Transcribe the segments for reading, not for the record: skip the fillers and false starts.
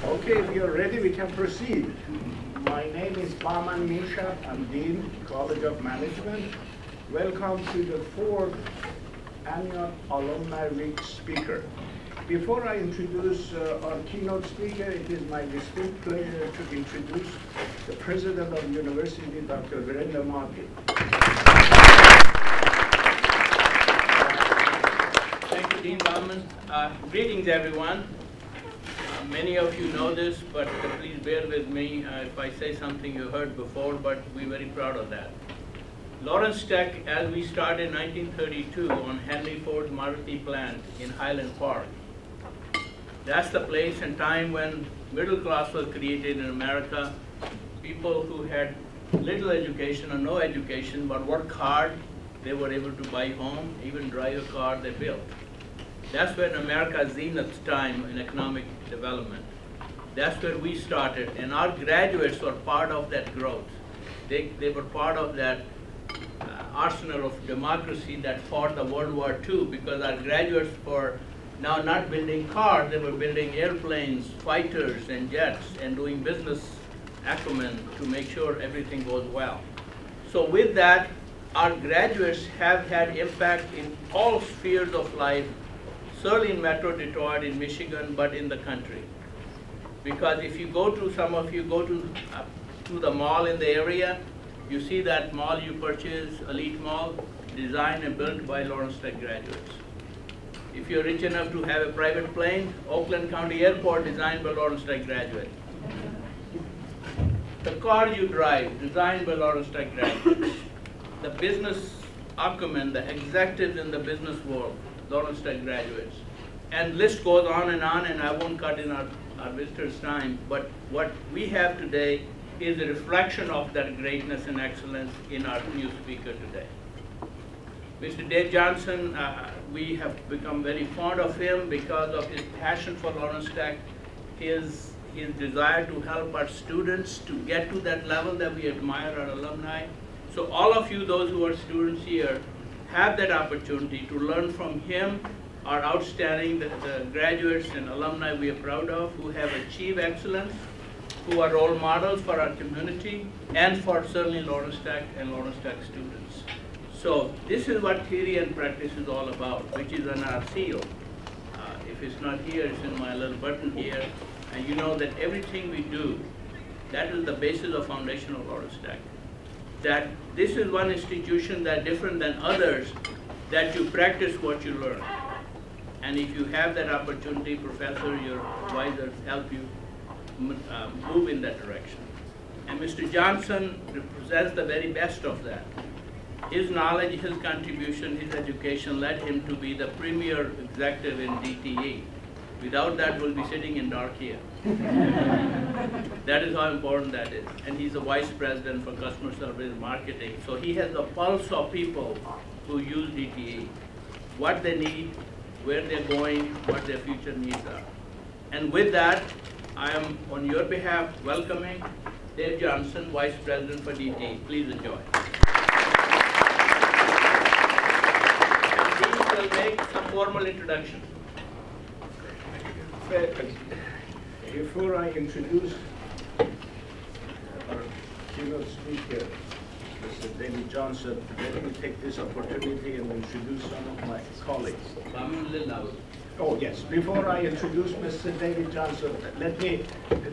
Okay, if you're ready, we can proceed. My name is Baman Misha. I'm Dean, College of Management. Welcome to the 4th Annual Alumni Week speaker. Before I introduce our keynote speaker, it is my distinct pleasure to introduce the President of the University, Dr. Virendra Mati. Thank you, Dean Baman. Greetings, everyone. Many of you know this, but please bear with me if I say something you heard before, but we're very proud of that. Lawrence Tech, as we started in 1932 on Henry Ford's Maruti plant in Highland Park, that's the place and time when middle class was created in America. People who had little education or no education but worked hard, they were able to buy home, even drive a car they built. That's when America's zenith time in economic development. That's where we started, and our graduates were part of that growth. They were part of that arsenal of democracy that fought the World War II, because our graduates were now not building cars, they were building airplanes, fighters, and jets, and doing business acumen to make sure everything goes well. So with that, our graduates have had impact in all spheres of life, certainly in Metro Detroit, in Michigan, but in the country. Because if you go to, some of you go to the mall in the area, you see that mall you purchase, Elite Mall, designed and built by Lawrence Tech graduates. If you're rich enough to have a private plane, Oakland County Airport, designed by Lawrence Tech graduates. The car you drive, designed by Lawrence Tech graduates. The business acumen, the executives in the business world, Lawrence Tech graduates. And list goes on, and I won't cut in our visitors' time, but what we have today is a reflection of that greatness and excellence in our new speaker today. Mr. Dave Johnson, we have become very fond of him because of his passion for Lawrence Tech, his desire to help our students to get to that level that we admire our alumni. So all of you, those who are students here, have that opportunity to learn from him, our outstanding the graduates and alumni we are proud of, who have achieved excellence, who are role models for our community, and for certainly Lawrence Tech and Lawrence Tech students. So this is what theory and practice is all about, which is on our seal. If it's not here, it's in my little button here. And you know that everything we do, that is the basis of foundation of Lawrence Tech. That this is one institution that different than others, that you practice what you learn. And if you have that opportunity, professor, your advisors help you move in that direction. And Mr. Johnson represents the very best of that. His knowledge, his contribution, his education led him to be the premier executive in DTE. Without that, we'll be sitting in dark here. That is how important that is. And he's a vice president for customer service marketing. So he has the pulse of people who use DTE, what they need, where they're going, what their future needs are. And with that, I am, on your behalf, welcoming Dave Johnson, vice president for DTE. Please enjoy. And Dean will make some formal introduction. Before I introduce our keynote speaker, Mr. David Johnson, let me take this opportunity and introduce some of my colleagues. Oh yes, before I introduce Mr. David Johnson, let me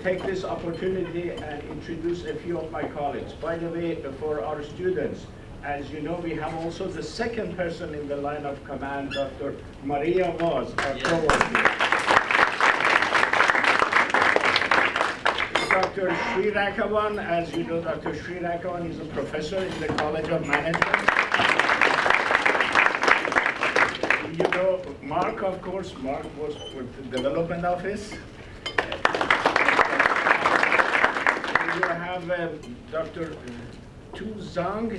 take this opportunity and introduce a few of my colleagues. By the way, for our students, as you know, we have also the second person in the line of command, Dr. Maria Vaz, our provost. Dr. Sri Rakavan, as you know, Dr. Sri Rakavan is a professor in the College of Management. You know, Mark, of course, Mark was with the development office. You have Dr. Tu Zhang,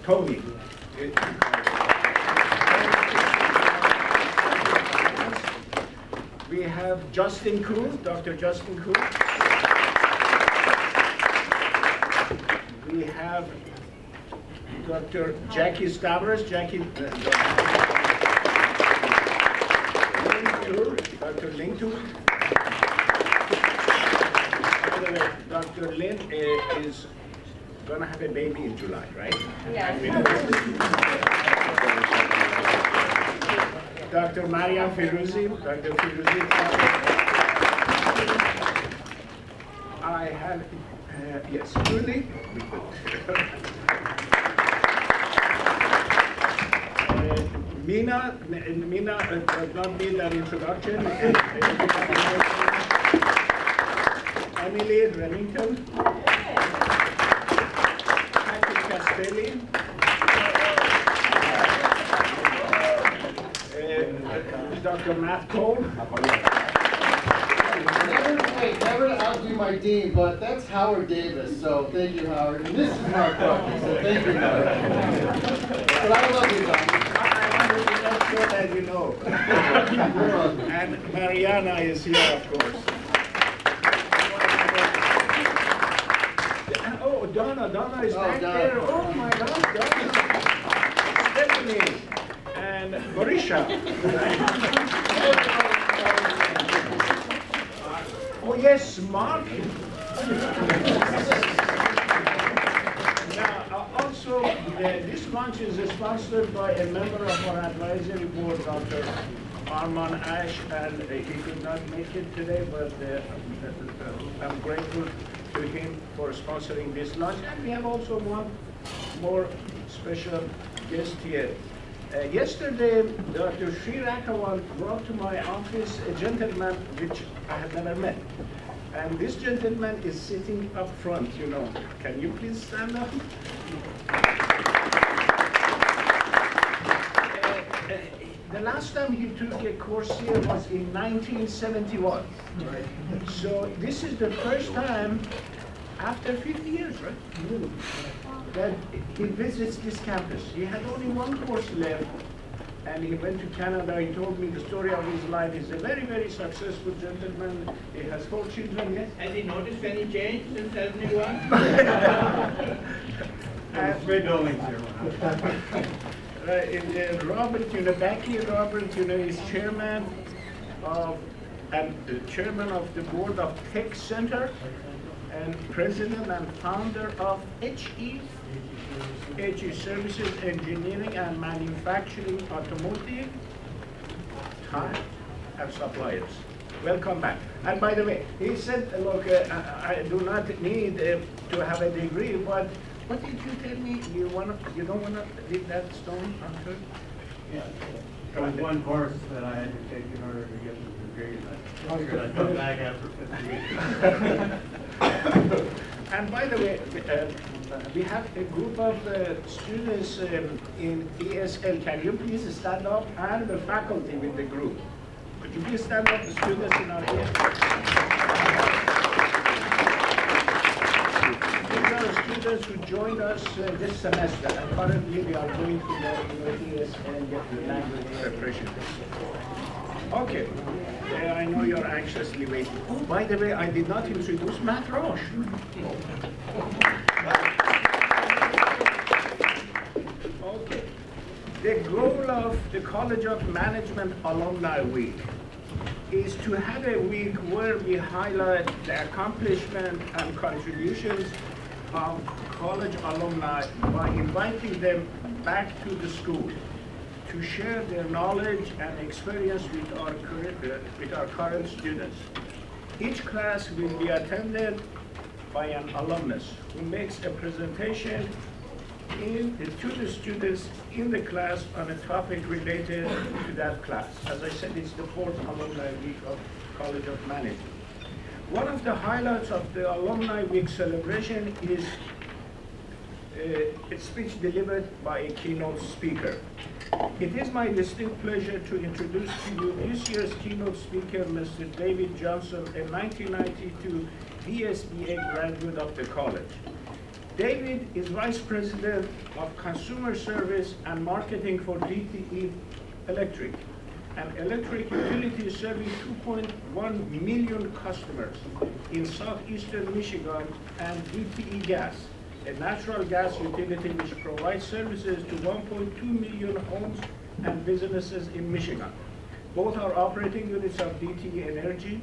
Tony. We have Justin Koo, Dr. Justin Koo. We have Dr. Jackie Stavros, Dr. Lintur, the way, Dr. Lynn is going to have a baby in July, right? Yeah. Dr. Mariam Firuzi, Dr. Firuzi, I have, yes, Julie. Mina does not need an introduction. Emily Remington. Patrick Castelli. Dr. Matt Cole. Never to outdo my dean, but that's Howard Davis, so thank you, Howard. And this is Mark Buckley, so thank you, Mark. But I love you, Don. I want to make sure that you know. And Mariana is here, of course. Oh, Donna is back there. Oh my God, Donna. Stephanie and Marisha. Oh yes, Mark. Now, also, this lunch is sponsored by a member of our advisory board, Dr. Arman Ash, and he could not make it today, but I'm grateful to him for sponsoring this lunch. And we have also one more special guest here. Yesterday, Dr. Sri Rakawan brought to my office a gentleman which I have never met. And this gentleman is sitting up front, you know. Can you please stand up? The last time he took a course here was in 1971. So this is the first time after 50 years, right? That he visits this campus. He had only one course left, and he went to Canada. He told me the story of his life. He's a very, very successful gentleman. He has 4 children, yes? Has he noticed any change since 71? Three buildings here. Robert, you know, Becky Robert, you know, is chairman of the board of Tech Center, and president and founder of HE Services Engineering and Manufacturing Automotive Time and Suppliers. Welcome back. And by the way, he said, look, I do not need to have a degree, but what did you tell me? You don't want to leave that stone unturned? Yeah. There was one course that I had to take in order to get the degree, and I figured I'd come back after 50 years. And by the way, we have a group of students in ESL. Can you please stand up? And the faculty with the group. Could you please stand up, the students in our ESL? These are students who joined us this semester, and currently we are going to the ESL and get the language preparation. Okay, I know you're anxiously waiting. Oh, by the way, I did not introduce Matt Roche. Okay, the goal of the College of Management Alumni Week is to have a week where we highlight the accomplishment and contributions of college alumni by inviting them back to the school to share their knowledge and experience with our current students. Each class will be attended by an alumnus who makes a presentation to the students in the class on a topic related to that class. As I said, it's the 4th Alumni Week of College of Management. One of the highlights of the Alumni Week celebration is a speech delivered by a keynote speaker. It is my distinct pleasure to introduce to you this year's keynote speaker, Mr. David Johnson, a 1992 BSBA graduate of the college. David is Vice President of Consumer Service and Marketing for DTE Electric, an electric utility serving 2.1 million customers in southeastern Michigan, and DTE Gas, a natural gas utility which provides services to 1.2 million homes and businesses in Michigan. Both are operating units of DTE Energy,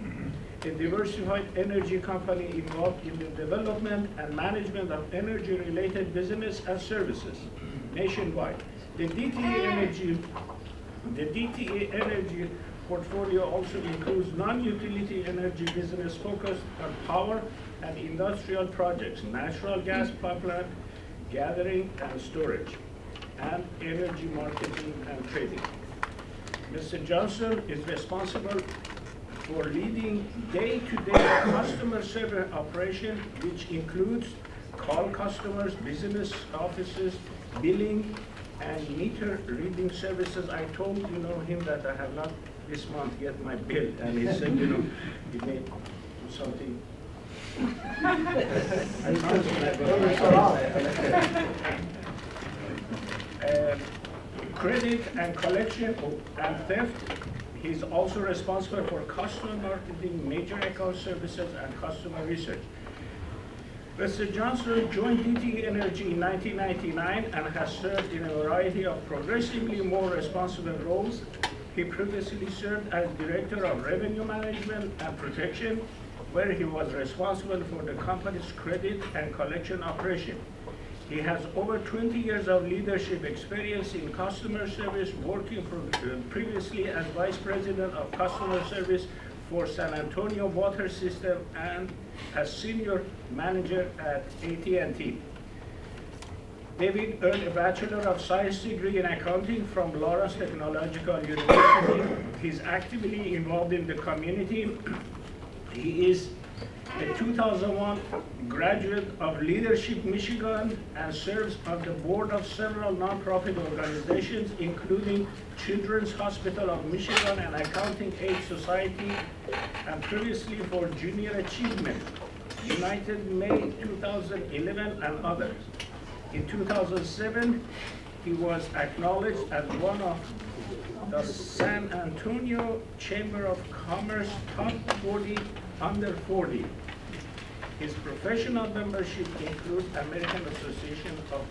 a diversified energy company involved in the development and management of energy-related business and services nationwide. The DTE Energy portfolio also includes non-utility energy business focused on power and industrial projects, natural gas pipeline, gathering and storage, and energy marketing and trading. Mr. Johnson is responsible for leading day-to-day customer service operation, which includes call customers, business offices, billing, and meter reading services. I told him that I have not this month get my bill, and he said, he may do something. Credit and collection and theft. He's also responsible for customer marketing, major account services, and customer research. Mr. Johnson joined DTE Energy in 1999 and has served in a variety of progressively more responsible roles. He previously served as Director of Revenue Management and Protection, where he was responsible for the company's credit and collection operation. He has over 20 years of leadership experience in customer service, working previously as Vice President of Customer Service for San Antonio Water System and as Senior Manager at AT&T. David earned a Bachelor of Science degree in accounting from Lawrence Technological University. He's actively involved in the community. He is a 2001 graduate of Leadership Michigan and serves on the board of several nonprofit organizations, including Children's Hospital of Michigan and Accounting Aid Society, and previously for Junior Achievement, United May 2011, and others. In 2007, he was acknowledged as one of the San Antonio Chamber of Commerce Top 40 Under 40. His professional membership includes American Association of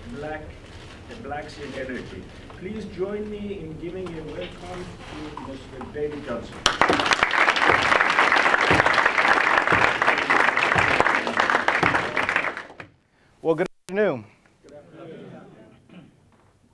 Blacks in Energy. Please join me in giving a welcome to Mr. David Johnson. Well, good afternoon.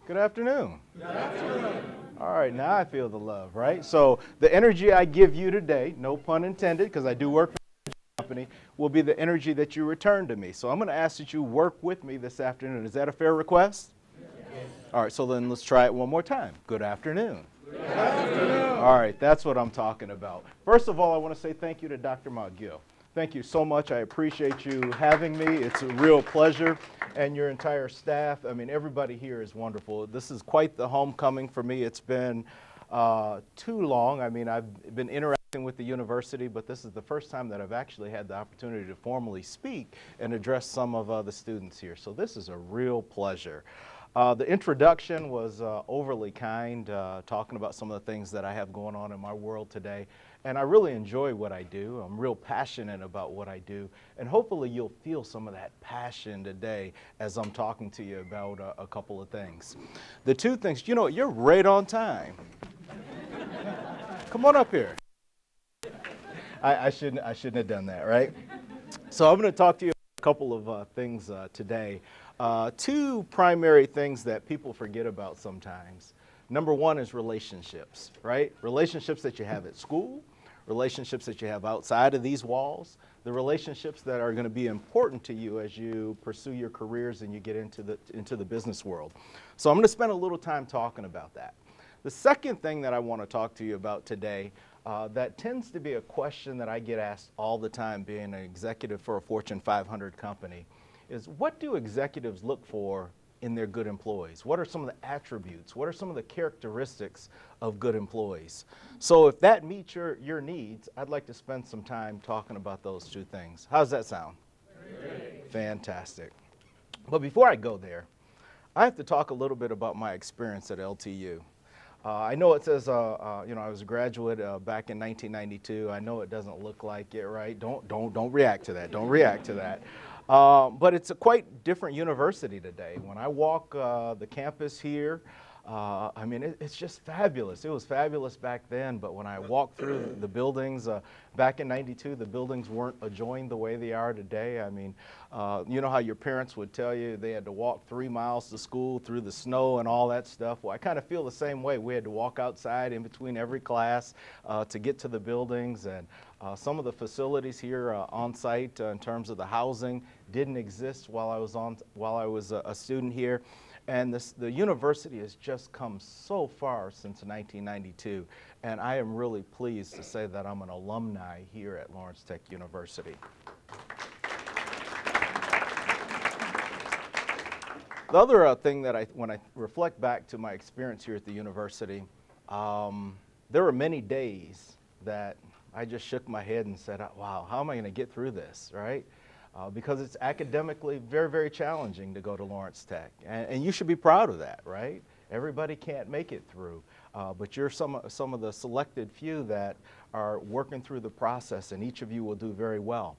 Good afternoon. Good afternoon. All right, now I feel the love, right? So the energy I give you today, no pun intended, because I do work for the company, will be the energy that you return to me. So I'm going to ask that you work with me this afternoon. Is that a fair request? Yes. All right, so then let's try it one more time. Good afternoon. Good afternoon. All right, that's what I'm talking about. First of all, I want to say thank you to Dr. McGill. Thank you so much. I appreciate you having me. It's a real pleasure. And your entire staff. I mean, everybody here is wonderful. This is quite the homecoming for me. It's been too long. I mean, I've been interacting with the university, but this is the first time that I've actually had the opportunity to formally speak and address some of the students here. So this is a real pleasure. The introduction was overly kind, talking about some of the things that I have going on in my world today. And I really enjoy what I do. I'm real passionate about what I do. And hopefully you'll feel some of that passion today as I'm talking to you about a couple of things. The two things, you know, you're right on time. Come on up here. I shouldn't have done that, right? So I'm going to talk to you about a couple of things today. Two primary things that people forget about sometimes. Number one is relationships, right? Relationships that you have at school, relationships that you have outside of these walls, the relationships that are going to be important to you as you pursue your careers and you get into the business world. So I'm going to spend a little time talking about that. The second thing that I want to talk to you about today, that tends to be a question that I get asked all the time being an executive for a Fortune 500 company, is what do executives look for in their good employees? What are some of the attributes? What are some of the characteristics of good employees? So if that meets your needs, I'd like to spend some time talking about those two things. How's that sound? Great. Fantastic. But before I go there, I have to talk a little bit about my experience at LTU. I know it says, you know, I was a graduate back in 1992. I know it doesn't look like it, right? Don't react to that. Don't react to that. But it's a quite different university today. When I walk the campus here, I mean, it's just fabulous. It was fabulous back then, but when I walked through the buildings, back in '92, the buildings weren't adjoined the way they are today. I mean, you know how your parents would tell you they had to walk 3 miles to school through the snow and all that stuff? Well, I kind of feel the same way. We had to walk outside in between every class to get to the buildings, and some of the facilities here on site in terms of the housing didn't exist while I was a student here. And the university has just come so far since 1992, and I am really pleased to say that I'm an alumni here at Lawrence Tech University. The other thing that when I reflect back to my experience here at the university, there were many days that I just shook my head and said, wow, how am I going to get through this, right? Because it's academically very, very challenging to go to Lawrence Tech. And you should be proud of that, right? Everybody can't make it through, but you're some of the selected few that are working through the process, and each of you will do very well.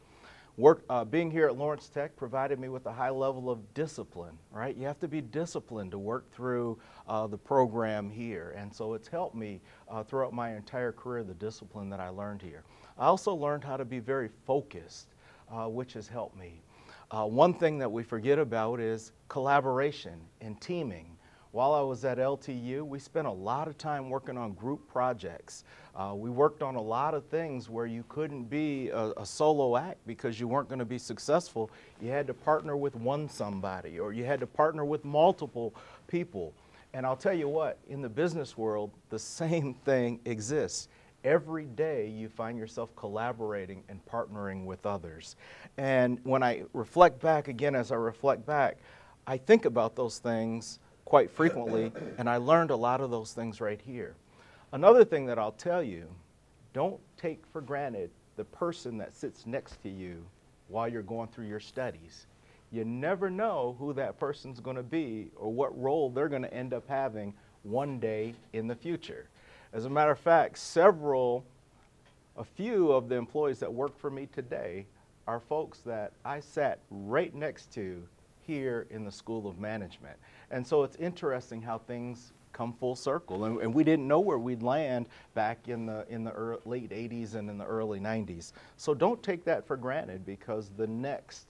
Being here at Lawrence Tech provided me with a high level of discipline, right? You have to be disciplined to work through the program here, and so it's helped me throughout my entire career, the discipline that I learned here. I also learned how to be very focused, which has helped me. One thing that we forget about is collaboration and teaming. While I was at LTU, we spent a lot of time working on group projects. We worked on a lot of things where you couldn't be a solo act because you weren't going to be successful. You had to partner with somebody, or you had to partner with multiple people. And I'll tell you what, in the business world, the same thing exists. Every day you find yourself collaborating and partnering with others. And when I reflect back, again, as I reflect back, I think about those things quite frequently, and I learned a lot of those things right here. Another thing that I'll tell you, don't take for granted the person that sits next to you while you're going through your studies. You never know who that person's going to be or what role they're going to end up having one day in the future. As a matter of fact, a few of the employees that work for me today are folks that I sat right next to here in the School of Management. And so it's interesting how things come full circle. And we didn't know where we'd land back in the late 80s and in the early 90s. So don't take that for granted, because the next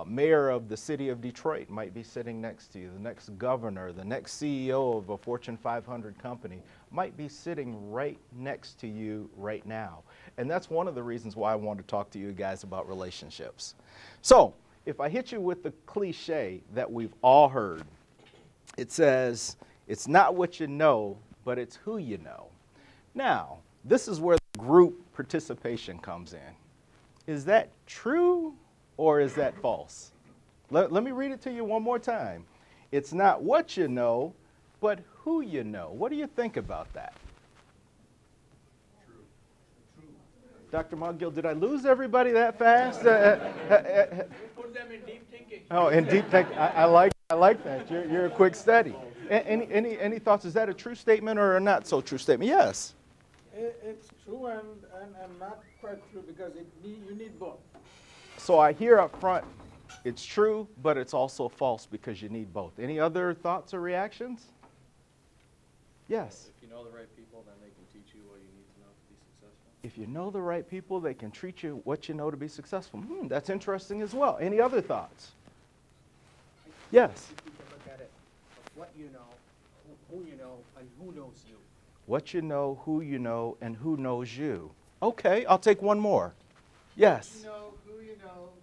mayor of the city of Detroit might be sitting next to you. The next governor, the next CEO of a Fortune 500 company might be sitting right next to you right now. And that's one of the reasons why I want to talk to you guys about relationships. So if I hit you with the cliche that we've all heard, it says, it's not what you know, but it's who you know. Now, this is where the group participation comes in. Is that true or is that false? Let me read it to you one more time. It's not what you know, but who you know. What do you think about that? True. Dr. Mogil, did I lose everybody that fast? Put them in deep thinking. Oh, in deep thinking. I like that. You're a quick study. Any thoughts? Is that a true statement or a not so true statement? Yes. It's true and not quite true, because you need both. So I hear up front, it's true, but it's also false because you need both. Any other thoughts or reactions? Yes. If you know the right people, then they can teach you what you need to know to be successful. If you know the right people, they can treat you what you know to be successful. That's interesting as well. Any other thoughts? Yes. You can look at it of what you know, who you know, and who knows you. What you know, who you know, and who knows you. Okay, I'll take one more. Yes. You know,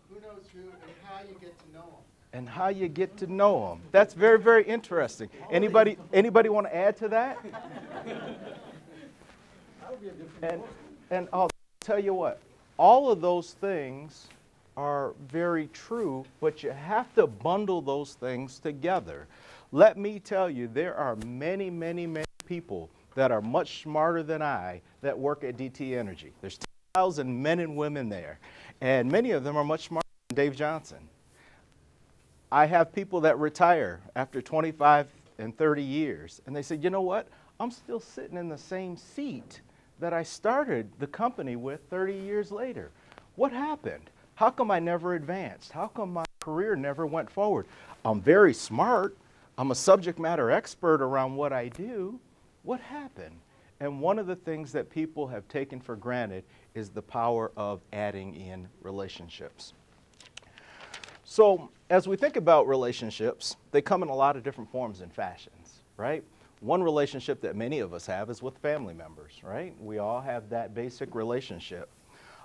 who knows who, and how you get to know them. And how you get to know them. That's very, very interesting. Anybody want to add to that? That would be a different And I'll tell you what, all of those things are very true, but you have to bundle those things together. Let me tell you, there are many, many, many people that are much smarter than I that work at DT Energy. There's 10,000 men and women there, and many of them are much smarter than Dave Johnson. I have people that retire after 25 and 30 years, and they say, you know what, I'm still sitting in the same seat that I started the company with 30 years later. What happened? How come I never advanced? How come my career never went forward? I'm very smart, I'm a subject matter expert around what I do. What happened? And one of the things that people have taken for granted is the power of adding in relationships. So as we think about relationships, they come in a lot of different forms and fashions, right? One relationship that many of us have is with family members, right? We all have that basic relationship.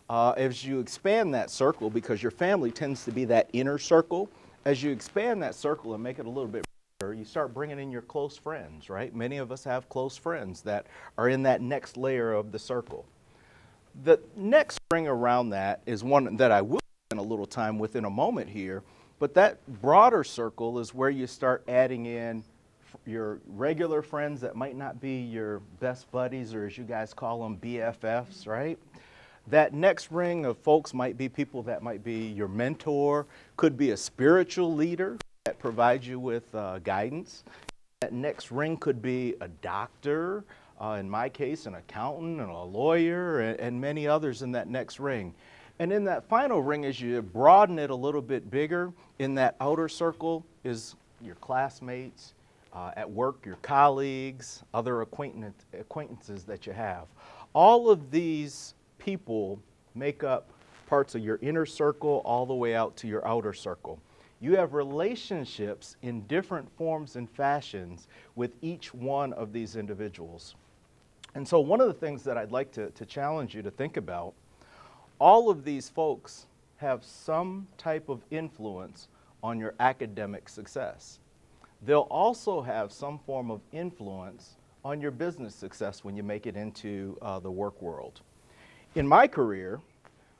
As you expand that circle, because your family tends to be that inner circle, as you expand that circle and make it a little bit bigger, you start bringing in your close friends, right? Many of us have close friends that are in that next layer of the circle. The next ring around that is one that I will spend a little time with in a moment here, but that broader circle is where you start adding in your regular friends that might not be your best buddies, or as you guys call them, BFFs, right? That next ring of folks might be people that might be your mentor, could be a spiritual leader that provides you with guidance. That next ring could be a doctor, in my case, an accountant and a lawyer, and many others in that next ring. And in that final ring, as you broaden it a little bit bigger, in that outer circle is your classmates, at work, your colleagues, other acquaintances that you have. All of these people make up parts of your inner circle all the way out to your outer circle. You have relationships in different forms and fashions with each one of these individuals. And so one of the things that I'd like to challenge you to think about, all of these folks have some type of influence on your academic success. They'll also have some form of influence on your business success when you make it into the work world. In my career,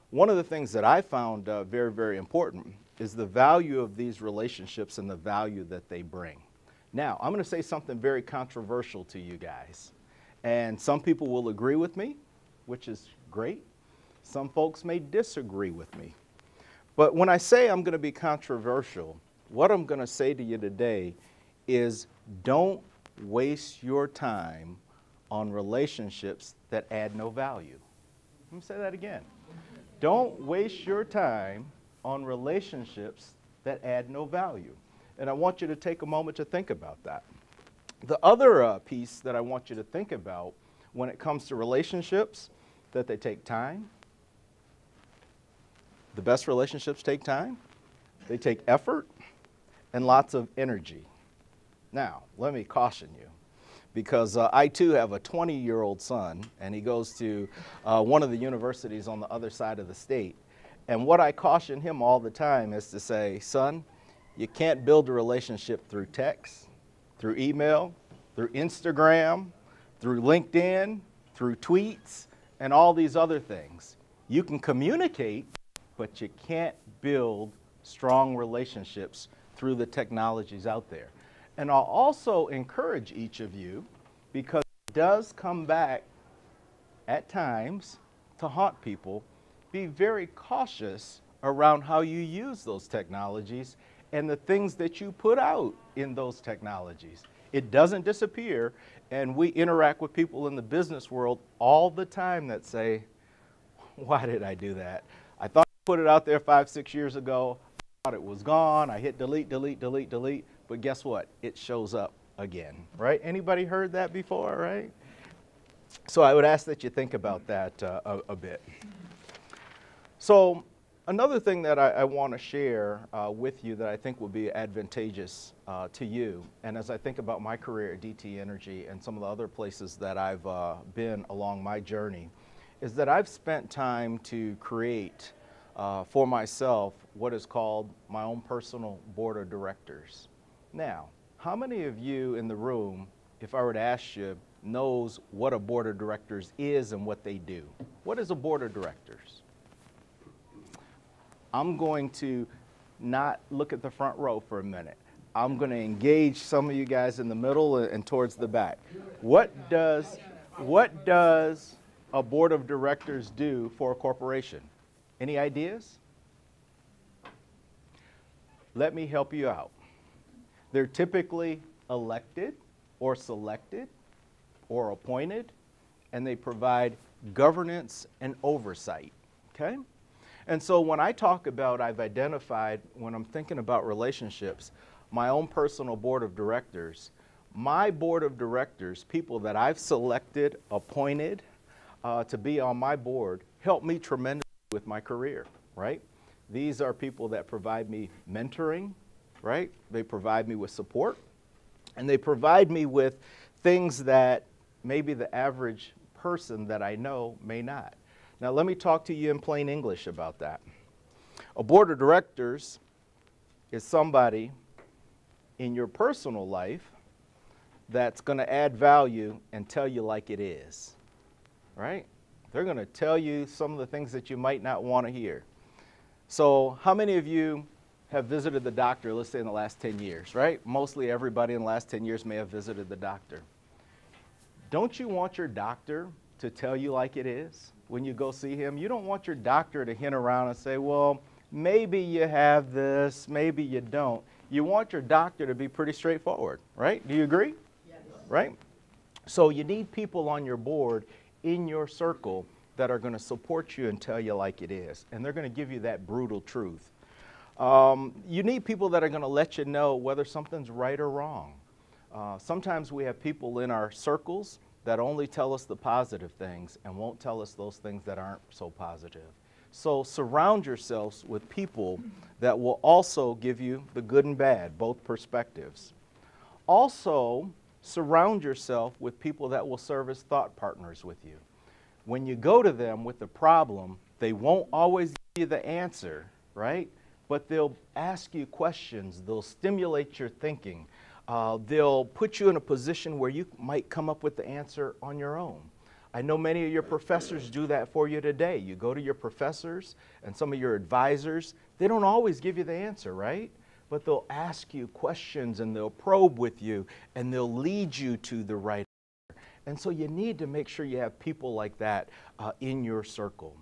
one of the things that I found very, very important is the value of these relationships and the value that they bring. Now, I'm going to say something very controversial to you guys, and some people will agree with me, which is great. Some folks may disagree with me. But when I say I'm going to be controversial, what I'm going to say to you today is don't waste your time on relationships that add no value. Let me say that again. Don't waste your time on relationships that add no value. And I want you to take a moment to think about that. The other piece that I want you to think about when it comes to relationships, that they take time. The best relationships take time. They take effort and lots of energy. Now, let me caution you, because I too have a 20-year-old son, and he goes to one of the universities on the other side of the state. And what I caution him all the time is to say, son, you can't build a relationship through text, through email, through Instagram, through LinkedIn, through tweets, and all these other things. You can communicate, but you can't build strong relationships through the technologies out there. And I'll also encourage each of you, because it does come back at times to haunt people, be very cautious around how you use those technologies and the things that you put out in those technologies. It doesn't disappear, and we interact with people in the business world all the time that say, why did I do that? I thought I put it out there 5, 6 years ago. I thought it was gone. I hit delete, delete, delete, delete. But guess what? It shows up again, right? Anybody heard that before, right? So I would ask that you think about that a bit. So another thing that I want to share with you that I think will be advantageous to you, and as I think about my career at DT Energy and some of the other places that I've been along my journey, is that I've spent time to create for myself what is called my own personal board of directors. Now, how many of you in the room, if I were to ask you, knows what a board of directors is and what they do? What is a board of directors? I'm going to not look at the front row for a minute. I'm going to engage some of you guys in the middle and towards the back. What does a board of directors do for a corporation? Any ideas? Let me help you out. They're typically elected or selected or appointed, and they provide governance and oversight, okay? And so when I talk about, I've identified, when I'm thinking about relationships, my own personal board of directors, my board of directors, people that I've selected, appointed to be on my board, help me tremendously with my career, right? These are people that provide me mentoring, right? They provide me with support, and they provide me with things that maybe the average person that I know may not. Now let me talk to you in plain English about that. A board of directors is somebody in your personal life that's going to add value and tell you like it is, right? They're going to tell you some of the things that you might not want to hear. So how many of you have visited the doctor, let's say in the last 10 years, right? Mostly everybody in the last 10 years may have visited the doctor. Don't you want your doctor to tell you like it is when you go see him? You don't want your doctor to hint around and say, well, maybe you have this, maybe you don't. You want your doctor to be pretty straightforward, right? Do you agree? Yes. Right? So you need people on your board in your circle that are going to support you and tell you like it is. And they're going to give you that brutal truth. You need people that are going to let you know whether something's right or wrong. Sometimes we have people in our circles that only tell us the positive things and won't tell us those things that aren't so positive. So surround yourselves with people that will also give you the good and bad, both perspectives. Also, surround yourself with people that will serve as thought partners with you. When you go to them with a problem, they won't always give you the answer, right? But they'll ask you questions, they'll stimulate your thinking. They'll put you in a position where you might come up with the answer on your own. I know many of your professors do that for you today. You go to your professors and some of your advisors, they don't always give you the answer, right? But they'll ask you questions and they'll probe with you and they'll lead you to the right answer. And so you need to make sure you have people like that in your circle.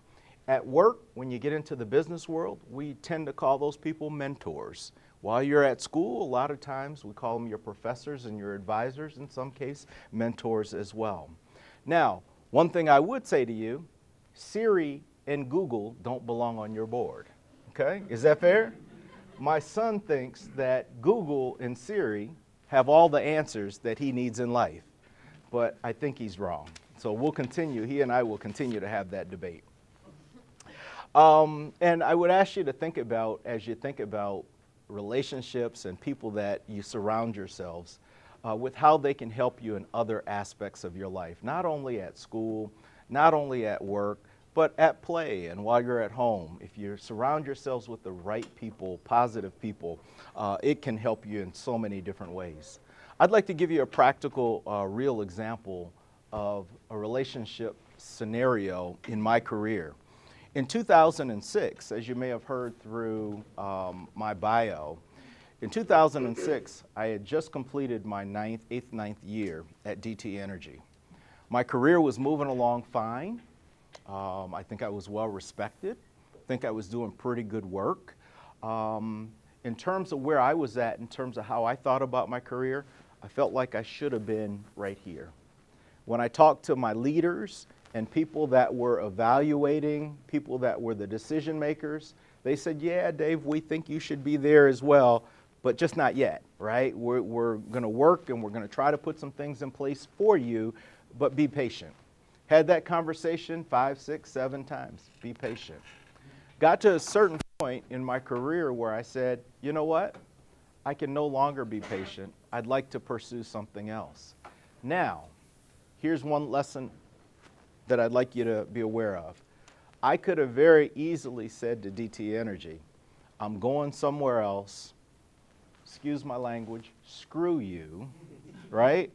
At work, when you get into the business world, we tend to call those people mentors. While you're at school, a lot of times we call them your professors and your advisors, in some case, mentors as well. Now, one thing I would say to you, Siri and Google don't belong on your board, okay? Is that fair? My son thinks that Google and Siri have all the answers that he needs in life, but I think he's wrong. So we'll continue, he and I will continue to have that debate. And I would ask you to think about, as you think about relationships and people that you surround yourselves with, how they can help you in other aspects of your life, not only at school, not only at work, but at play and while you're at home. If you surround yourselves with the right people, positive people, it can help you in so many different ways. I'd like to give you a practical, real example of a relationship scenario in my career. In 2006, as you may have heard through my bio, in 2006, I had just completed my ninth year at DT Energy. My career was moving along fine. I think I was well respected. I think I was doing pretty good work. In terms of where I was at, in terms of how I thought about my career, I felt like I should have been right here. When I talked to my leaders and people that were evaluating, people that were the decision makers, they said, yeah, Dave, we think you should be there as well, but just not yet, right? We're going to work and we're going to try to put some things in place for you, but be patient. Had that conversation 5, 6, 7 times. Be patient. Got to a certain point in my career where I said, you know what? I can no longer be patient. I'd like to pursue something else. Now, here's one lesson that I'd like you to be aware of. I could have very easily said to DT Energy, I'm going somewhere else, excuse my language, screw you, right?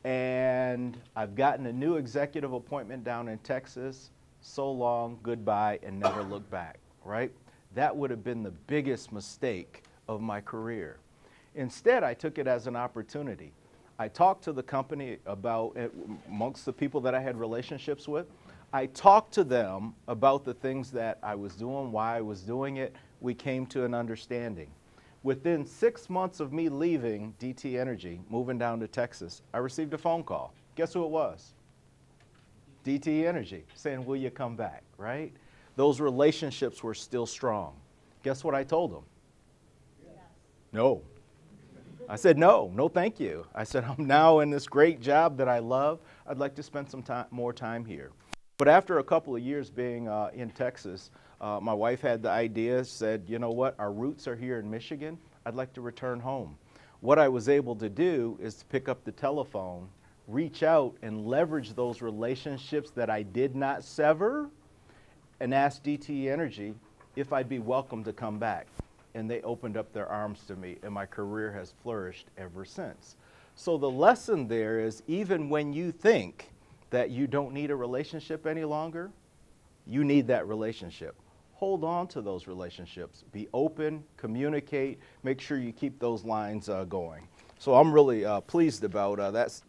And I've gotten a new executive appointment down in Texas, so long, goodbye, and never look back, right? That would have been the biggest mistake of my career. Instead, I took it as an opportunity. I talked to the company about, amongst the people that I had relationships with, I talked to them about the things that I was doing, why I was doing it. We came to an understanding. Within 6 months of me leaving DT Energy, moving down to Texas, I received a phone call. Guess who it was? DT Energy, saying, will you come back, right? Those relationships were still strong. Guess what I told them? Yes. No. I said, no, no thank you. I said, I'm now in this great job that I love. I'd like to spend some more time here. But after a couple of years being in Texas, my wife had the idea, said, you know what, our roots are here in Michigan. I'd like to return home. What I was able to do is to pick up the telephone, reach out and leverage those relationships that I did not sever and ask DTE Energy if I'd be welcome to come back. And they opened up their arms to me, and my career has flourished ever since. So the lesson there is, even when you think that you don't need a relationship any longer, you need that relationship. Hold on to those relationships. Be open, communicate, make sure you keep those lines going. So I'm really pleased about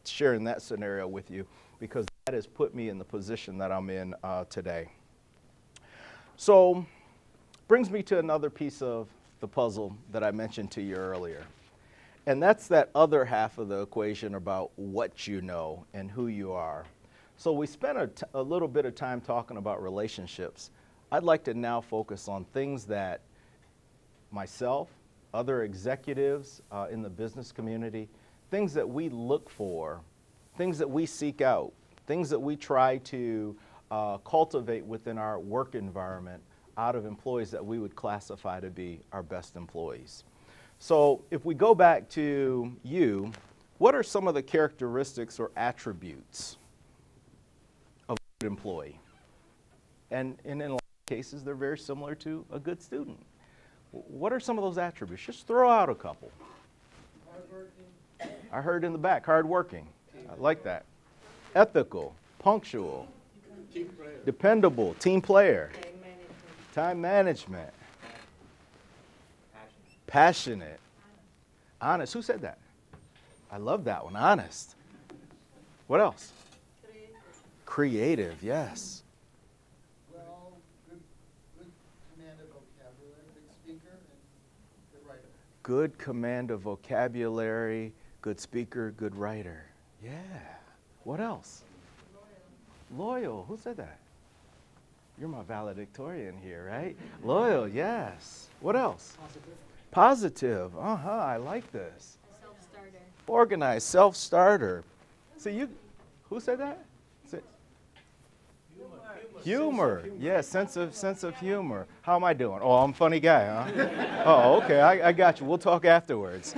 sharing that scenario with you, because that has put me in the position that I'm in today. So brings me to another piece of the puzzle that I mentioned to you earlier. And that's that other half of the equation about what you know and who you are. So we spent a little bit of time talking about relationships. I'd like to now focus on things that myself, other executives in the business community, things that we look for, things that we seek out, things that we try to cultivate within our work environment out of employees that we would classify to be our best employees. So if we go back to you, what are some of the characteristics or attributes of a good employee? And in a lot of cases, they're very similar to a good student. What are some of those attributes? Just throw out a couple. Hardworking. I heard in the back, hardworking. I like that. Ethical, punctual, dependable, team player, time management, passionate, honest. Who said that? I love that one, honest. What else? Creative, yes. Well, good command of vocabulary, good speaker, and good writer. Good command of vocabulary, good speaker, good writer. Yeah. What else? Loyal. Who said that? You're my valedictorian here, right? Loyal, yes. What else? Positive. I like this. Self-starter. Organized, self-starter. See, who said that? Humor. Yeah, sense of humor. How am I doing? Oh, I'm a funny guy, huh? Oh, okay, I got you. We'll talk afterwards.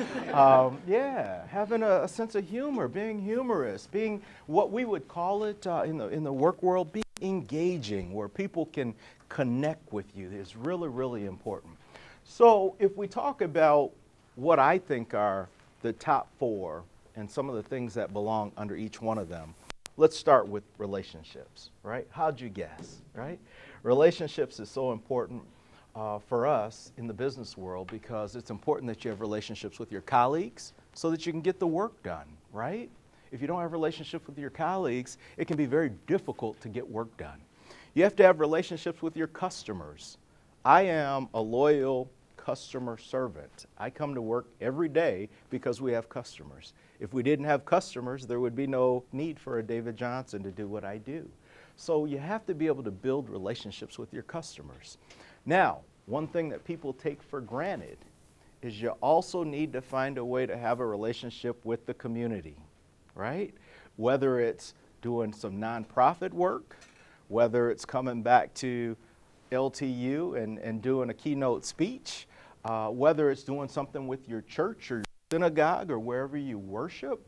Yeah, having a sense of humor, being humorous, being what we would call it in the work world, being engaging, where people can connect with you is really, really important. So if we talk about what I think are the top 4 and some of the things that belong under each one of them, let's start with relationships, right? How'd you guess, right? Relationships is so important for us in the business world, because it's important that you have relationships with your colleagues so that you can get the work done, right? If you don't have relationships with your colleagues, it can be very difficult to get work done. You have to have relationships with your customers. I am a loyal customer servant. I come to work every day because we have customers. If we didn't have customers, there would be no need for a David Johnson to do what I do. So you have to be able to build relationships with your customers. Now, one thing that people take for granted is you also need to find a way to have a relationship with the community, right? Whether it's doing some nonprofit work, whether it's coming back to LTU and doing a keynote speech, whether it's doing something with your church or your synagogue or wherever you worship,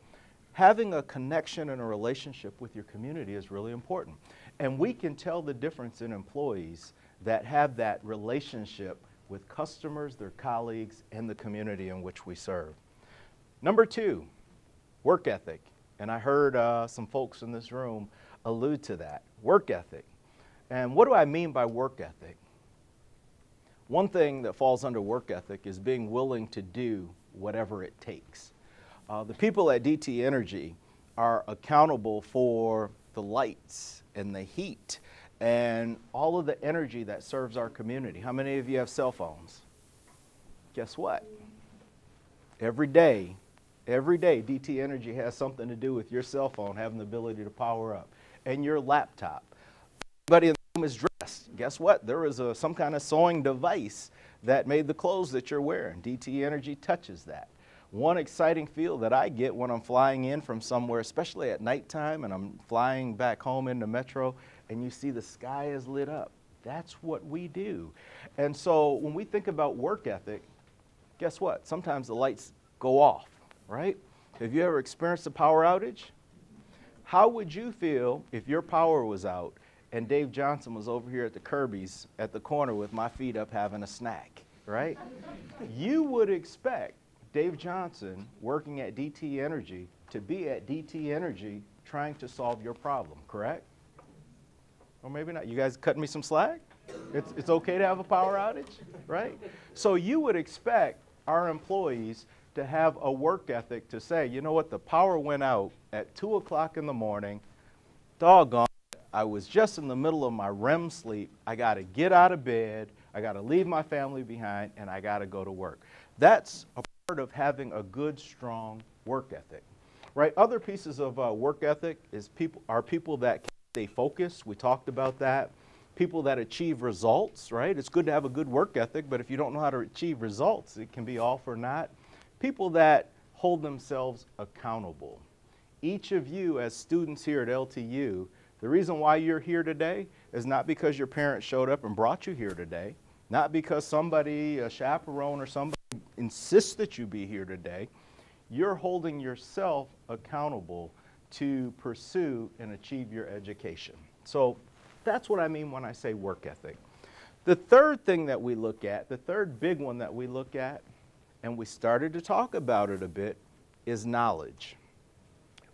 having a connection and a relationship with your community is really important. And we can tell the difference in employees that have that relationship with customers, their colleagues, and the community in which we serve. Number 2, work ethic. And I heard some folks in this room allude to that, work ethic. And what do I mean by work ethic? One thing that falls under work ethic is being willing to do whatever it takes. The people at DTE Energy are accountable for the lights and the heat and all of the energy that serves our community. How many of you have cell phones? Guess what? Every day, DTE Energy has something to do with your cell phone having the ability to power up, and your laptop. Everybody in the room is dressed. Guess what? There is some kind of sewing device that made the clothes that you're wearing. DTE Energy touches that. One exciting feel that I get when I'm flying in from somewhere, especially at nighttime, and I'm flying back home in the metro, and you see the sky is lit up. That's what we do. And so when we think about work ethic, guess what? Sometimes the lights go off, right? Have you ever experienced a power outage? How would you feel if your power was out and Dave Johnson was over here at the Kirby's at the corner with my feet up having a snack, right? You would expect Dave Johnson working at DT Energy to be at DT Energy trying to solve your problem, correct? Or maybe not. You guys cutting me some slack? It's okay to have a power outage, right? So you would expect our employees to have a work ethic to say, you know what, the power went out at 2 o'clock in the morning, doggone it, I was just in the middle of my REM sleep, I got to get out of bed, I got to leave my family behind, and I got to go to work. That's a part of having a good, strong work ethic, right? Other pieces of work ethic is people that stay focused. We talked about that. People that achieve results, right? It's good to have a good work ethic, but if you don't know how to achieve results, it can be all for naught. People that hold themselves accountable. Each of you as students here at LTU, the reason why you're here today is not because your parents showed up and brought you here today, not because somebody, a chaperone or somebody insists that you be here today. You're holding yourself accountable to pursue and achieve your education. So that's what I mean when I say work ethic. The third thing that we look at, the third big one that we look at, and we started to talk about it a bit, is knowledge.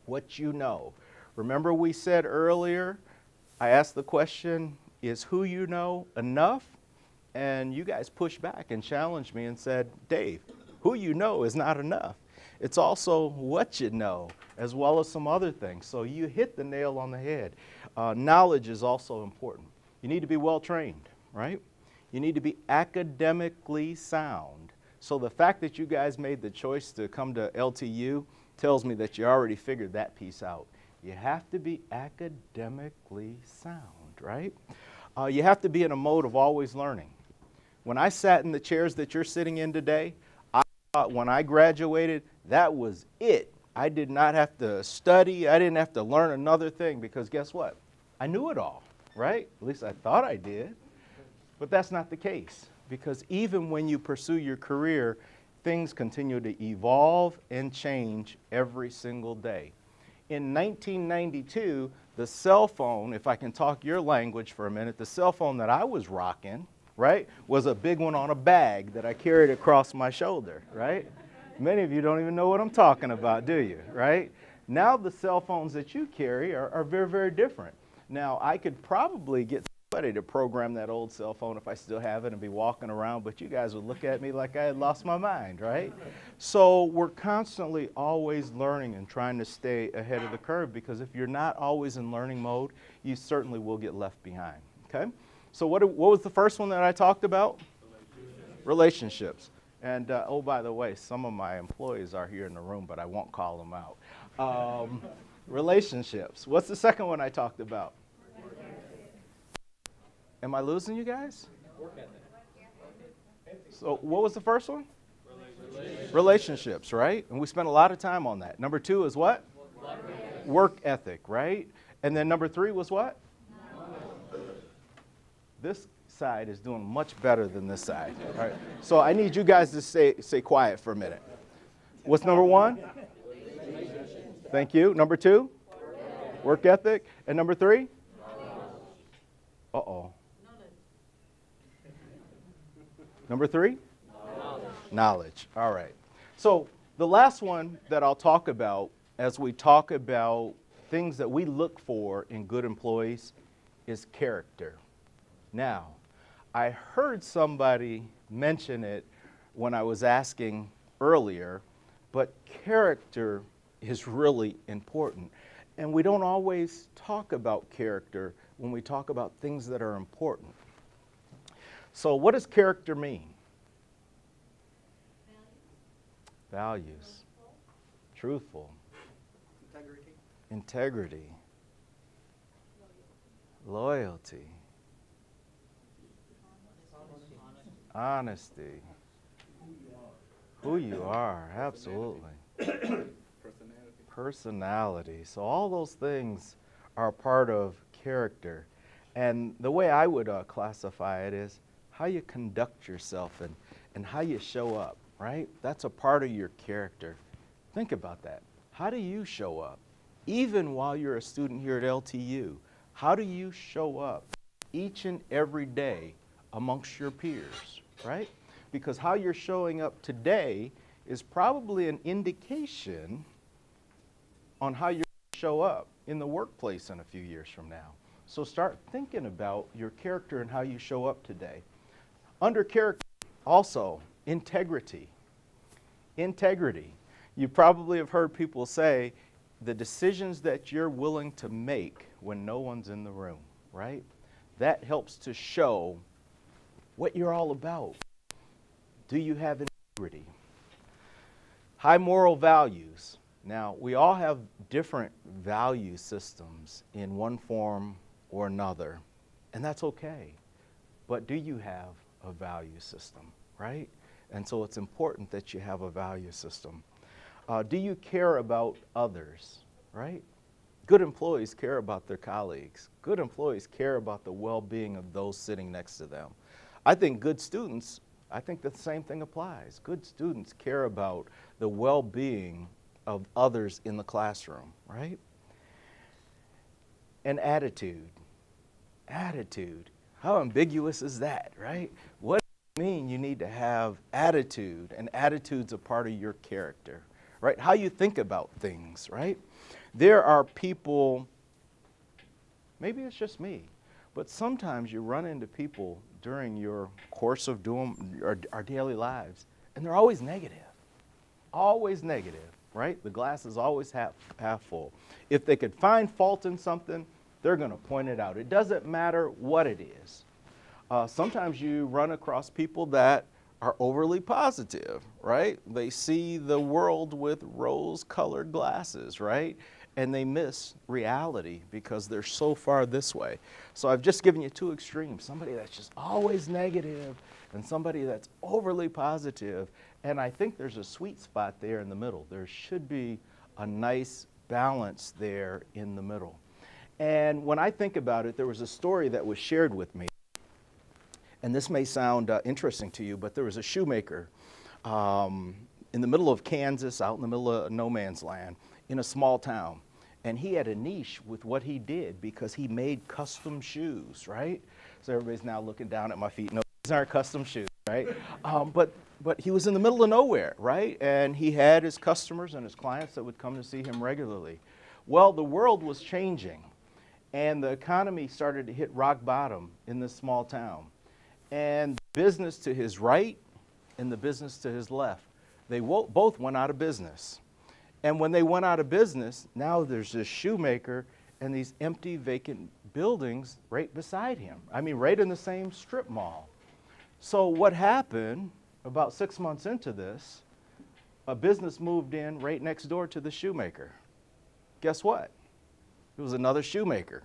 What you know. Remember we said earlier, I asked the question, is who you know enough? And you guys pushed back and challenged me and said, Dave, who you know is not enough. It's also what you know, as well as some other things. So you hit the nail on the head. Knowledge is also important. You need to be well trained, right? You need to be academically sound. So the fact that you guys made the choice to come to LTU tells me that you already figured that piece out. You have to be academically sound, right? You have to be in a mode of always learning. When I sat in the chairs that you're sitting in today, I thought when I graduated, that was it. I did not have to study. I didn't have to learn another thing because guess what? I knew it all, right? At least I thought I did. But that's not the case because even when you pursue your career, things continue to evolve and change every single day. In 1992, the cell phone, if I can talk your language for a minute, the cell phone that I was rocking, right, was a big one on a bag that I carried across my shoulder, right? Many of you don't even know what I'm talking about, do you, right? Now the cell phones that you carry are very, very different. Now, I could probably get somebody to program that old cell phone if I still have it and be walking around, but you guys would look at me like I had lost my mind, right? So we're constantly always learning and trying to stay ahead of the curve because if you're not always in learning mode, you certainly will get left behind, okay? So what was the first one that I talked about? Relationships. And, oh, by the way, some of my employees are here in the room, but I won't call them out. Relationships. What's the second one I talked about? Am I losing you guys? Work ethic. So what was the first one? Relationships, right? And we spent a lot of time on that. Number 2 is what? Work ethic, right? And then number 3 was what? This side is doing much better than this side. All right. So I need you guys to stay quiet for a minute. What's number 1? Thank you. Number 2? Work ethic. And number 3? Uh-oh. Number 3? Knowledge. All right. So the last one that I'll talk about as we talk about things that we look for in good employees is character. Now, I heard somebody mention it when I was asking earlier, but character is really important. And we don't always talk about character when we talk about things that are important. So what does character mean? Values. Truthful. Integrity. Loyalty. Honesty. Who you are, absolutely. Personality. So all those things are a part of character. And the way I would classify it is how you conduct yourself and how you show up, right? That's a part of your character. Think about that. How do you show up? Even while you're a student here at LTU, how do you show up each and every day amongst your peers, right? Because how you're showing up today is probably an indication on how you're going to show up in the workplace in a few years from now. So start thinking about your character and how you show up today. Under character, also, integrity. Integrity. You probably have heard people say the decisions that you're willing to make when no one's in the room, right? That helps to show what you're all about. Do you have integrity? High moral values. Now, we all have different value systems in one form or another, and that's okay. But do you have a value system, right? And so it's important that you have a value system. Do you care about others, right? Good employees care about their colleagues. Good employees care about the well-being of those sitting next to them. I think good students, I think the same thing applies. Good students care about the well-being of others in the classroom, right? And attitude. Attitude. How ambiguous is that, right? What does it mean you need to have attitude? And attitude's a part of your character, right? How you think about things, right? There are people, maybe it's just me, but sometimes you run into people during your course of doing our daily lives, and they're always negative. Always negative, right? The glass is always half full. If they could find fault in something, they're going to point it out. It doesn't matter what it is. Sometimes you run across people that are overly positive, right? They see the world with rose-colored glasses, right? And they miss reality because they're so far this way. So I've just given you two extremes, somebody that's just always negative and somebody that's overly positive. And I think there's a sweet spot there in the middle. There should be a nice balance there in the middle. And when I think about it, there was a story that was shared with me. And this may sound interesting to you, but there was a shoemaker in the middle of Kansas, out in the middle of no man's land, in a small town. And he had a niche with what he did because he made custom shoes, right? So everybody's now looking down at my feet. No, these aren't custom shoes, right? But he was in the middle of nowhere, right? And he had his customers and his clients that would come to see him regularly. Well, the world was changing, and the economy started to hit rock bottom in this small town. And the business to his right and the business to his left, they both went out of business. And when they went out of business, now there's this shoemaker and these empty, vacant buildings right beside him. I mean, right in the same strip mall. So what happened, about 6 months into this, a business moved in right next door to the shoemaker. Guess what? It was another shoemaker.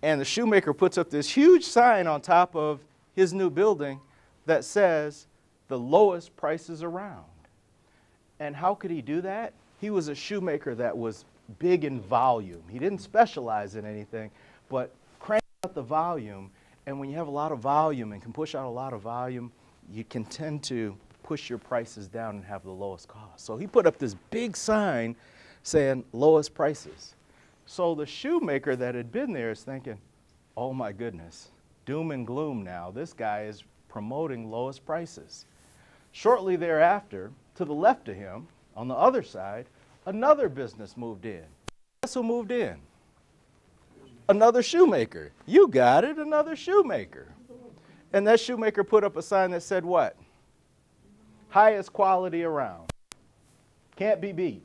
And the shoemaker puts up this huge sign on top of his new building that says, the lowest prices around. And how could he do that? He was a shoemaker that was big in volume. He didn't specialize in anything, but crank out the volume. And when you have a lot of volume and can push out a lot of volume, you can tend to push your prices down and have the lowest cost. So he put up this big sign saying lowest prices. So the shoemaker that had been there is thinking, oh my goodness, doom and gloom now. This guy is promoting lowest prices. Shortly thereafter, to the left of him, on the other side, another business moved in. Guess who moved in? Another shoemaker. You got it, another shoemaker. And that shoemaker put up a sign that said what? Highest quality around. Can't be beat,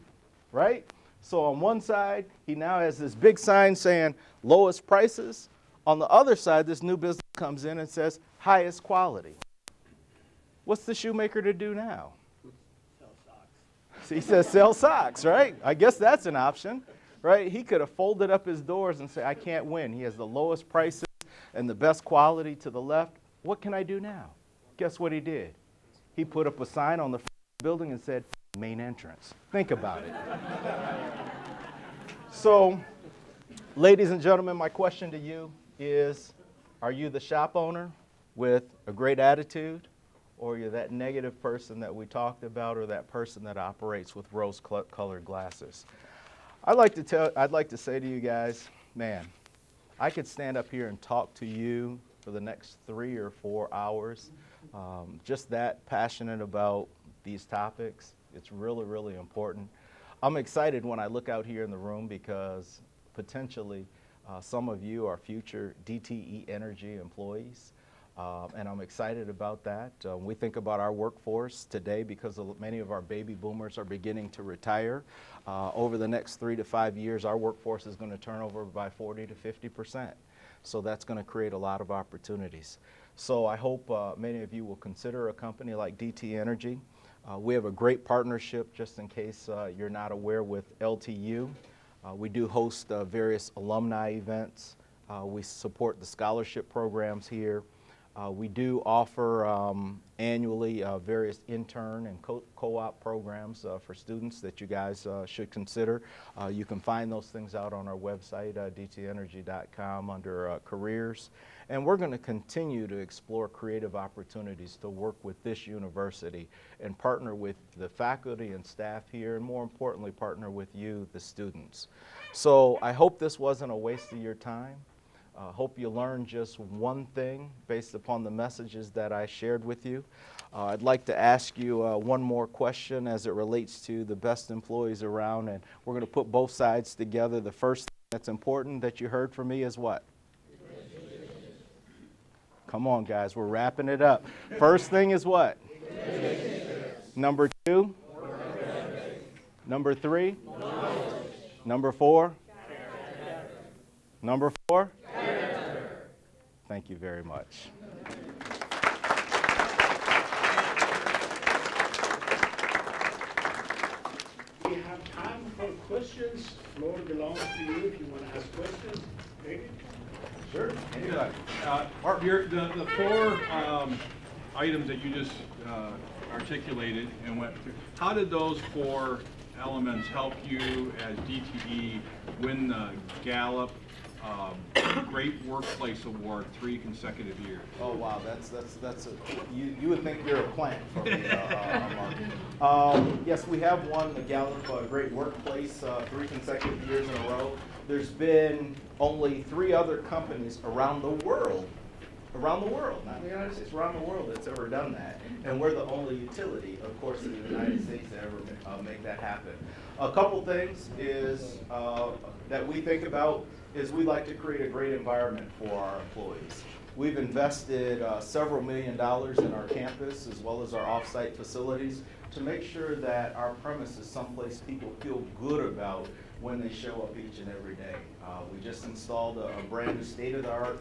right? So on one side, he now has this big sign saying lowest prices. On the other side, this new business comes in and says highest quality. What's the shoemaker to do now? Sell socks. He says sell socks, right? I guess that's an option, right? He could have folded up his doors and said, I can't win. He has the lowest prices and the best quality to the left. What can I do now? Guess what he did? He put up a sign on the front building and said, main entrance. Think about it. So, ladies and gentlemen, my question to you is, are you the shop owner with a great attitude, or you're that negative person that we talked about, or that person that operates with rose-colored glasses? I'd like to say to you guys, man, I could stand up here and talk to you for the next 3 or 4 hours, just that passionate about these topics. It's really, really important. I'm excited when I look out here in the room because potentially some of you are future DTE Energy employees, and I'm excited about that. We think about our workforce today because many of our baby boomers are beginning to retire. Over the next 3 to 5 years, our workforce is going to turn over by 40 to 50%. So that's going to create a lot of opportunities. So I hope many of you will consider a company like DTE Energy. We have a great partnership, just in case you're not aware, with LTU. We do host various alumni events. We support the scholarship programs here. We do offer annually various intern and co-op programs for students that you guys should consider. You can find those things out on our website, dtenergy.com, under careers. And we're going to continue to explore creative opportunities to work with this university and partner with the faculty and staff here, and more importantly, partner with you, the students. So I hope this wasn't a waste of your time. Hope you learned just one thing based upon the messages that I shared with you. I'd like to ask you one more question as it relates to the best employees around, and we're going to put both sides together. The first thing that's important that you heard from me is what? Come on, guys, we're wrapping it up. First thing is what? Number 2? Number 3? Number 4? Number 4? Thank you very much. We have time for questions. Floor belongs to you if you want to ask questions. Maybe? Sure. The 4 items that you just articulated and went through, how did those 4 elements help you as DTE win the Gallup Great Workplace Award 3 consecutive years? Oh wow, you would think you're a plant for me, Mark. Yes, we have won the Gallup Great Workplace 3 consecutive years in a row. There's been only 3 other companies around the world, not in the United States, around the world that's ever done that. And we're the only utility, of course, in the United States that ever make that happen. A couple things is that we think about is we like to create a great environment for our employees. We've invested several $1 million in our campus as well as our off-site facilities to make sure that our premise is someplace people feel good about when they show up each and every day. We just installed a brand new state-of-the-art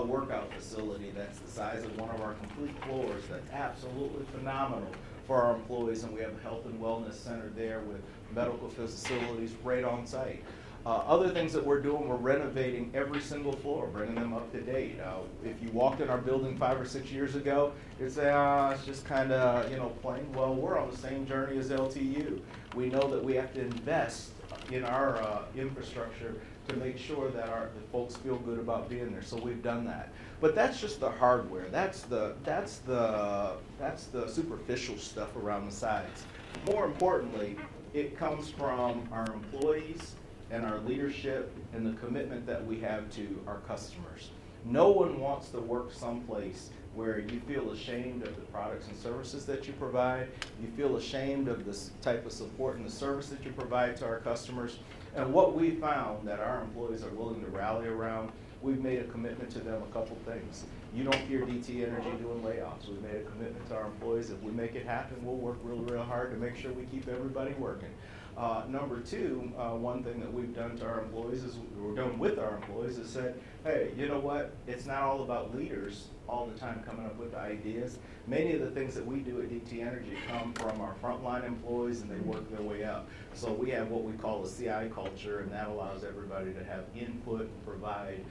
workout facility that's the size of one of our complete floors. That's absolutely phenomenal for our employees, and we have a health and wellness center there with medical facilities right on site. Other things that we're doing, we're renovating every single floor, bringing them up to date. If you walked in our building 5 or 6 years ago, you'd say, it's just kind of, plain. Well, we're on the same journey as LTU. We know that we have to invest in our infrastructure to make sure that the folks feel good about being there. So we've done that. But that's just the hardware. That's the superficial stuff around the sides. More importantly, it comes from our employees and our leadership and the commitment that we have to our customers. No one wants to work someplace where you feel ashamed of the products and services that you provide, you feel ashamed of this type of support and the service that you provide to our customers. And what we found that our employees are willing to rally around, we've made a commitment to them a couple things. You don't hear DTE Energy doing layoffs. We've made a commitment to our employees. If we make it happen, we'll work really, real hard to make sure we keep everybody working. Number 2, one thing that we've done to our employees we're done with our employees is said, hey, you know what? It's not all about leaders all the time coming up with ideas. Many of the things that we do at DTE Energy come from our frontline employees, and they work their way up. So we have what we call a CI culture, and that allows everybody to have input and provide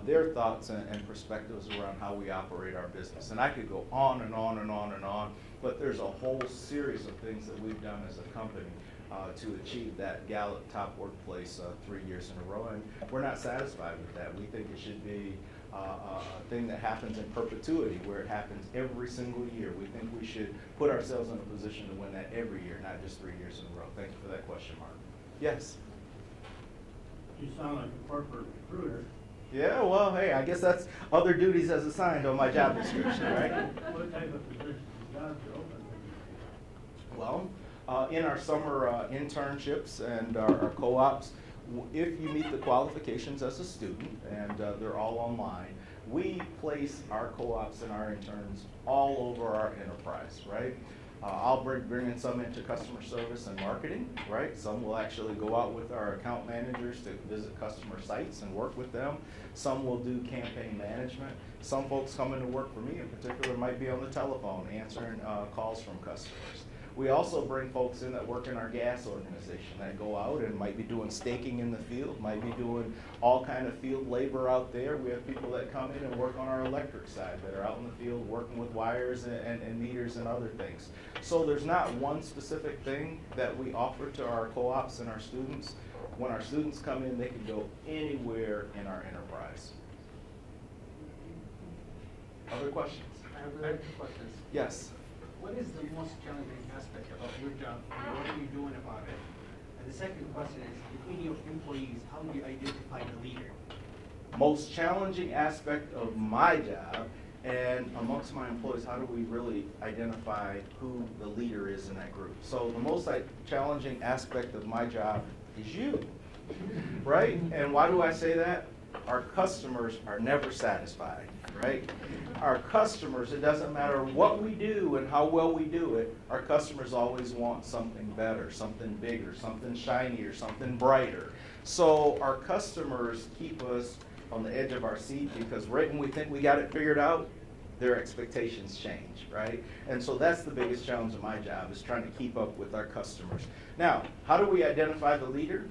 their thoughts and perspectives around how we operate our business. And I could go on and on and on and on, but there's a whole series of things that we've done as a company to achieve that Gallup Top Workplace 3 years in a row, and we're not satisfied with that. We think it should be a thing that happens in perpetuity, where it happens every single year. We think we should put ourselves in a position to win that every year, not just 3 years in a row. Thank you for that question, Mark. Yes? You sound like a corporate recruiter. Yeah, well, hey, I guess that's other duties as assigned on my job description, right? What type of positions and jobs are open? Well, in our summer internships and our co-ops, if you meet the qualifications as a student, and they're all online, we place our co-ops and our interns all over our enterprise, right? I'll bring in some into customer service and marketing, right? Some will actually go out with our account managers to visit customer sites and work with them. Some will do campaign management. Some folks coming to work for me in particular might be on the telephone answering calls from customers. We also bring folks in that work in our gas organization that go out and might be doing staking in the field, might be doing all kind of field labor out there. We have people that come in and work on our electric side that are out in the field working with wires and meters and other things. So there's not one specific thing that we offer to our co-ops and our students. When our students come in, they can go anywhere in our enterprise. Other questions? I have two questions. Yes. What is the most challenging aspect about your job, and what are you doing about it? And the second question is, between your employees, how do you identify the leader? Most challenging aspect of my job, and amongst my employees, how do we really identify who the leader is in that group? So the most challenging aspect of my job is you, right? And why do I say that? Our customers are never satisfied, right? Our customers, it doesn't matter what we do and how well we do it, our customers always want something better, something bigger, something shinier, something brighter. So our customers keep us on the edge of our seat because right when we think we got it figured out, their expectations change, right? And so that's the biggest challenge of my job, is trying to keep up with our customers. Now, how do we identify the leader?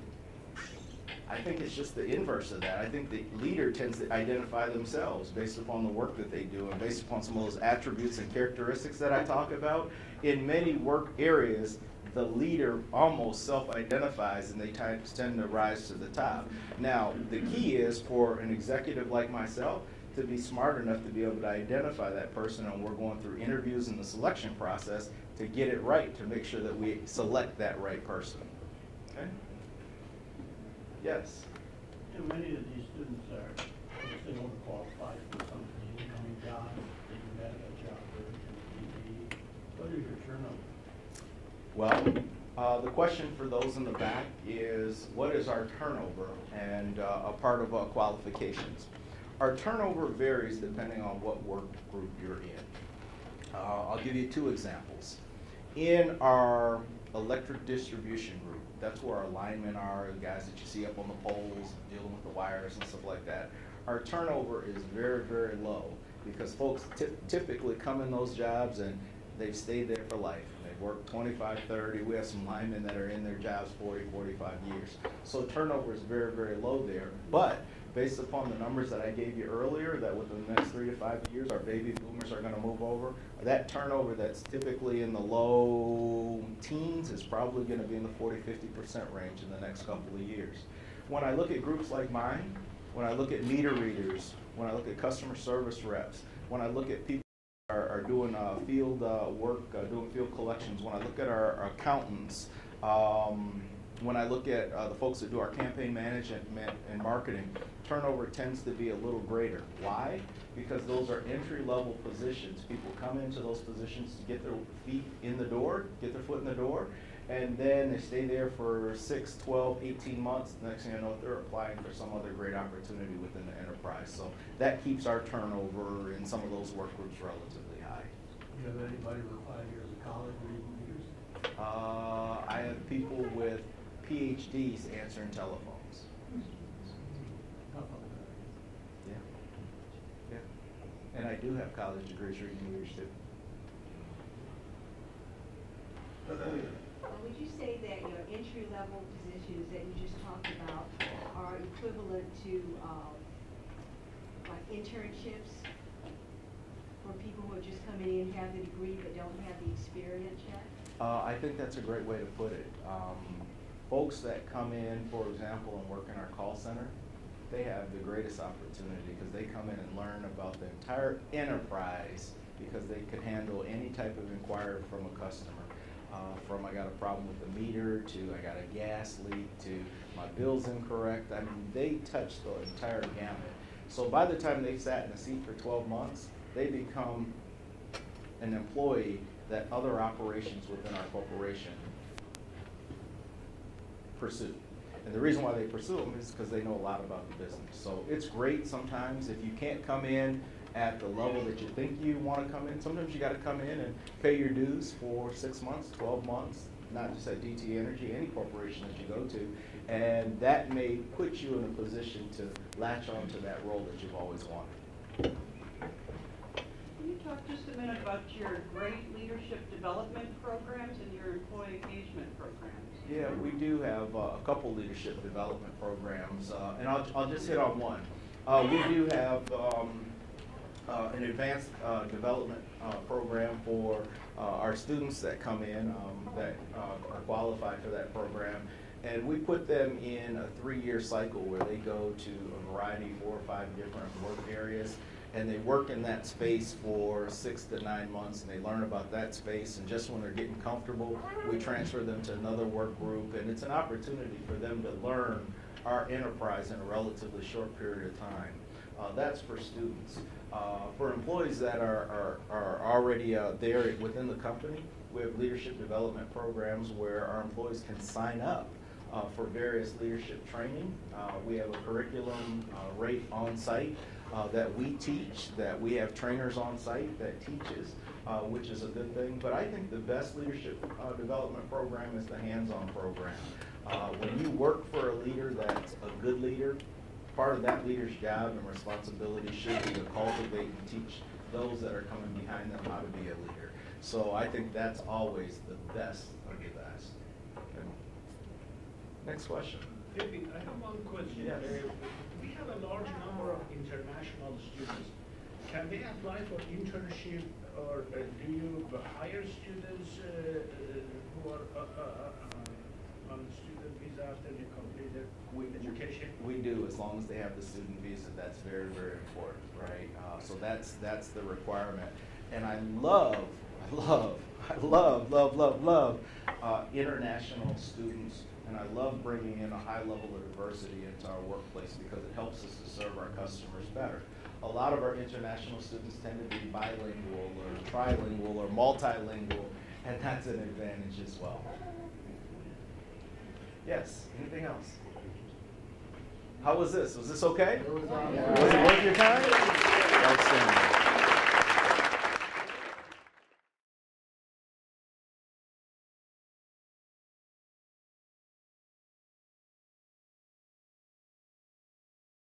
I think it's just the inverse of that. I think the leader tends to identify themselves based upon the work that they do and based upon some of those attributes and characteristics that I talk about. In many work areas, the leader almost self-identifies and they tend to rise to the top. Now, the key is for an executive like myself to be smart enough to be able to identify that person, and we're going through interviews in the selection process to get it right, to make sure that we select that right person. Okay? Yes? Too many of these students are, they overqualified for something, jobs, they can have a job or what is your turnover? Well, the question for those in the back is, what is our turnover, and a part of qualifications. Our turnover varies depending on what work group you're in. I'll give you two examples. In our electric distribution group, that's where our linemen are, the guys that you see up on the poles, dealing with the wires and stuff like that. Our turnover is very, very low because folks typically come in those jobs and they've stayed there for life. They've worked 25, 30. We have some linemen that are in their jobs 40, 45 years. So turnover is very, very low there. But based upon the numbers that I gave you earlier, that within the next 3 to 5 years, our baby boomers are going to move over, that turnover that's typically in the low teens is probably going to be in the 40, 50% range in the next couple of years. When I look at groups like mine, when I look at meter readers, when I look at customer service reps, when I look at people who are doing field work, doing field collections, when I look at our accountants, when I look at the folks that do our campaign management and marketing, turnover tends to be a little greater. Why? Because those are entry-level positions. People come into those positions to get their feet in the door, get their foot in the door, and then they stay there for 6, 12, 18 months. The next thing you know, they're applying for some other great opportunity within the enterprise. So that keeps our turnover in some of those work groups relatively high. Do you have anybody with 5 years of college reading meters? I have people with PhDs answering telephones. Yeah. Yeah. And I do have college degrees reading meters too. Would you say that your entry-level positions that you just talked about are equivalent to like internships for people who are just coming in, have the degree but don't have the experience yet? I think that's a great way to put it. Folks that come in, for example, and work in our call center, they have the greatest opportunity because they come in and learn about the entire enterprise because they could handle any type of inquiry from a customer. From I got a problem with the meter to I got a gas leak to my bill's incorrect. I mean, they touch the entire gamut. So by the time they've sat in a seat for 12 months, they become an employee that other operations within our corporation pursue. And the reason why they pursue them is because they know a lot about the business. So it's great sometimes if you can't come in at the level that you think you want to come in. Sometimes you got to come in and pay your dues for 6 months, 12 months, not just at DT Energy, any corporation that you go to. And that may put you in a position to latch on to that role that you've always wanted. Can you talk just a minute about your great leadership development programs and your employee engagement programs? Yeah, we do have a couple leadership development programs, and I'll just hit on one. We do have an advanced development program for our students that come in that are qualified for that program. And we put them in a 3-year cycle where they go to a variety, 4 or 5 different work areas. And they work in that space for 6 to 9 months, and they learn about that space. And just when they're getting comfortable, we transfer them to another work group. And it's an opportunity for them to learn our enterprise in a relatively short period of time. That's for students. For employees that are already there within the company, we have leadership development programs where our employees can sign up for various leadership training. We have a curriculum rate on site that we teach, that we have trainers on site that teaches, which is a good thing. But I think the best leadership development program is the hands-on program. When you work for a leader that's a good leader, part of that leader's job and responsibility should be to cultivate and teach those that are coming behind them how to be a leader. So I think that's always the best of the best. Okay. Next question. David, I have one question. Yes. We have a large number of international students. Can they apply for internship, or do you hire students who are on student visa after they complete their education? We do, as long as they have the student visa. That's very, very important, right? So that's the requirement. And I love international students, and I love bringing in a high level of diversity into our workplace because it helps us to serve our customers better. A lot of our international students tend to be bilingual or trilingual or multilingual, and that's an advantage as well. Yes, anything else? How was this? Was this okay? It was Was it worth your time?